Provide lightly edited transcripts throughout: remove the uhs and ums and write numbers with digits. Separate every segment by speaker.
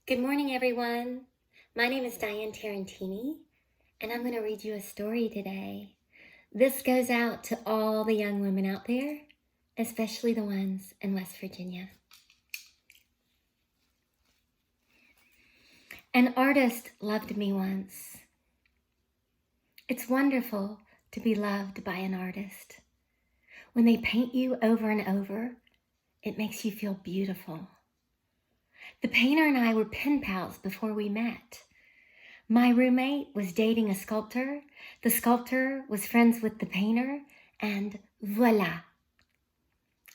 Speaker 1: Good morning, everyone. My name is Diane Tarantini, and I'm going to read you a story today. This goes out to all the young women out there, especially the ones in West Virginia. An artist loved me once. It's wonderful to be loved by an artist. When they paint you over and over, it makes you feel beautiful. The painter and I were pen pals before we met. My roommate was dating a sculptor. The sculptor was friends with the painter, and voila.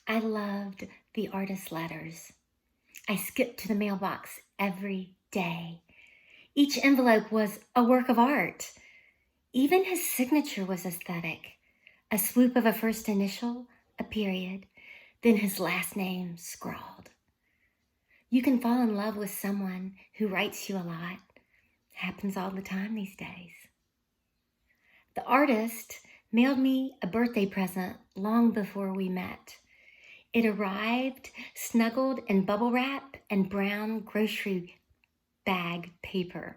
Speaker 1: I loved the artist's letters. I skipped to the mailbox every day. Each envelope was a work of art. Even his signature was aesthetic. A swoop of a first initial, a period, then his last name scrawled. You can fall in love with someone who writes you a lot. Happens all the time these days. The artist mailed me a birthday present long before we met. It arrived snuggled in bubble wrap and brown grocery bag paper.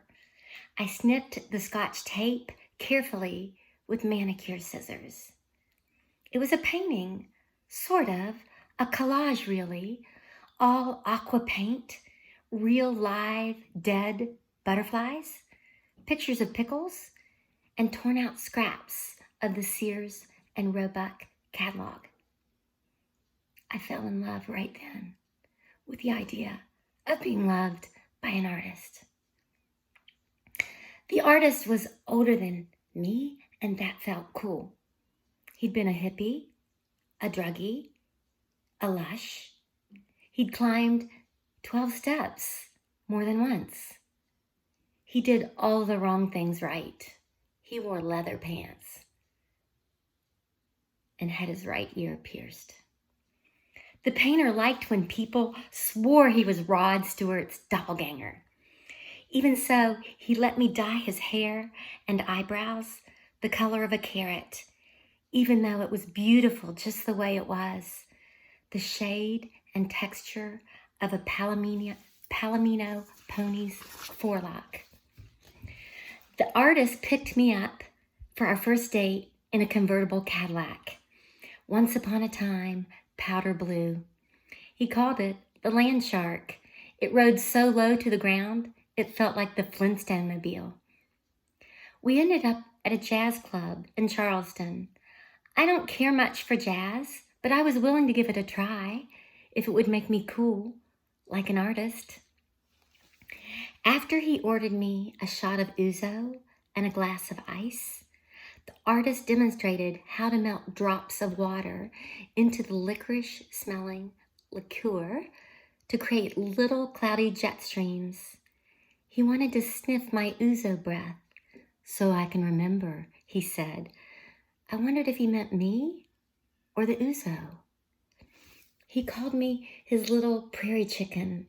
Speaker 1: I snipped the Scotch tape carefully with manicure scissors. It was a painting, sort of, a collage really, all aqua paint, real live dead butterflies, pictures of pickles, and torn out scraps of the Sears and Roebuck catalog. I fell in love right then with the idea of being loved by an artist. The artist was older than me, and that felt cool. He'd been a hippie, a druggie, a lush. He'd climbed 12 steps more than once. He did all the wrong things right. He wore leather pants and had his right ear pierced. The painter liked when people swore he was Rod Stewart's doppelganger. Even so, he let me dye his hair and eyebrows the color of a carrot, even though it was beautiful just the way it was, the shade and texture of a Palomino pony's forelock. The artist picked me up for our first date in a convertible Cadillac. Once upon a time, powder blue. He called it the Land Shark. It rode so low to the ground, it felt like the Flintstone Mobile. We ended up at a jazz club in Charleston. I don't care much for jazz, but I was willing to give it a try if it would make me cool, like an artist. After he ordered me a shot of ouzo and a glass of ice, the artist demonstrated how to melt drops of water into the licorice-smelling liqueur to create little cloudy jet streams. He wanted to sniff my ouzo breath so I can remember, he said. I wondered if he meant me or the ouzo. He called me his little prairie chicken,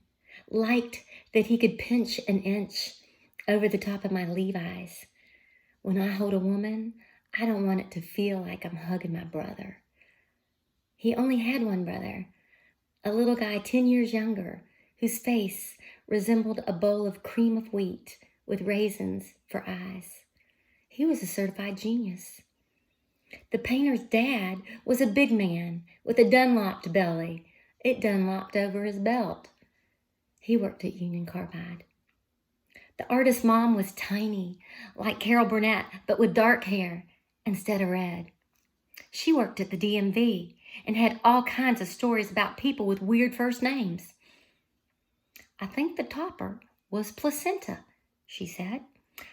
Speaker 1: liked that he could pinch an inch over the top of my Levi's. When I hold a woman, I don't want it to feel like I'm hugging my brother. He only had one brother, a little guy 10 years younger, whose face resembled a bowl of cream of wheat with raisins for eyes. He was a certified genius. The painter's dad was a big man with a Dunlopped belly. It Dunlopped over his belt. He worked at Union Carbide. The artist's mom was tiny, like Carol Burnett, but with dark hair instead of red. She worked at the DMV and had all kinds of stories about people with weird first names. I think the topper was Placenta, she said.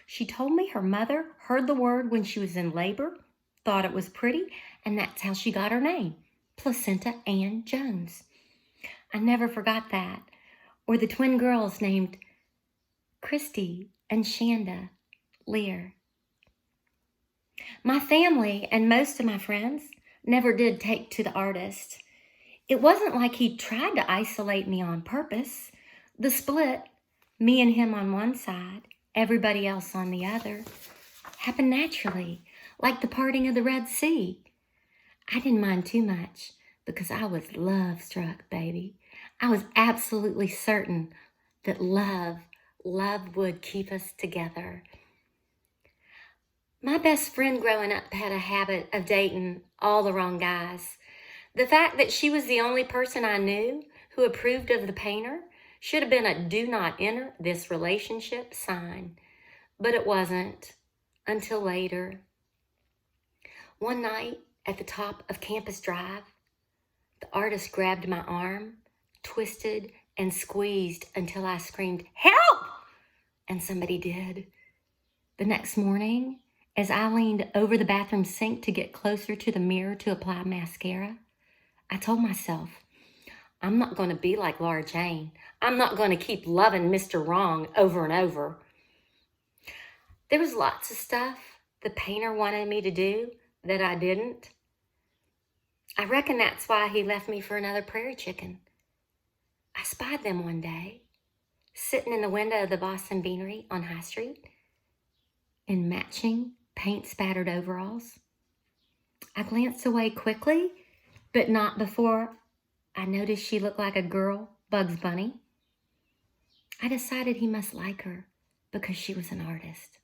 Speaker 1: She told me her mother heard the word when she was in labor, thought it was pretty, and that's how she got her name, Placenta Ann Jones. I never forgot that. Or the twin girls named Christy and Shanda Lear. My family and most of my friends never did take to the artist. It wasn't like he tried to isolate me on purpose. The split, me and him on one side, everybody else on the other, happened naturally, like the parting of the Red Sea. I didn't mind too much because I was love-struck, baby. I was absolutely certain that love would keep us together. My best friend growing up had a habit of dating all the wrong guys. The fact that she was the only person I knew who approved of the painter should have been a do not enter this relationship sign, but it wasn't until later. One night at the top of Campus Drive, the artist grabbed my arm, twisted and squeezed until I screamed, "Help!" And somebody did. The next morning, as I leaned over the bathroom sink to get closer to the mirror to apply mascara, I told myself, I'm not going to be like Laura Jane. I'm not going to keep loving Mr. Wrong over and over. There was lots of stuff the painter wanted me to do that I didn't. I reckon that's why he left me for another prairie chicken. I spied them one day, sitting in the window of the Boston Beanery on High Street, in matching paint-spattered overalls. I glanced away quickly, but not before I noticed she looked like a girl, Bugs Bunny. I decided he must like her because she was an artist.